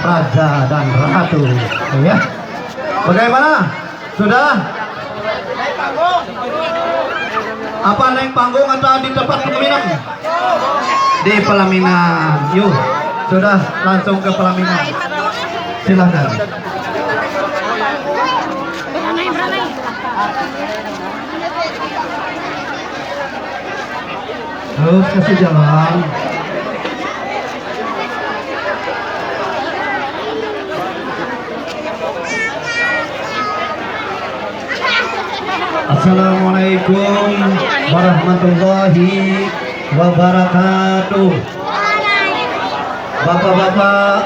raja dan ratu. Ya. Bagaimana? Sudah? Apa naik panggung atau di tempat pelaminan? Di pelaminan. Yuk, sudah langsung ke pelaminan. Silakan. Terus kasih jalan. Assalamualaikum warahmatullahi wabarakatuh. Bapak-bapak,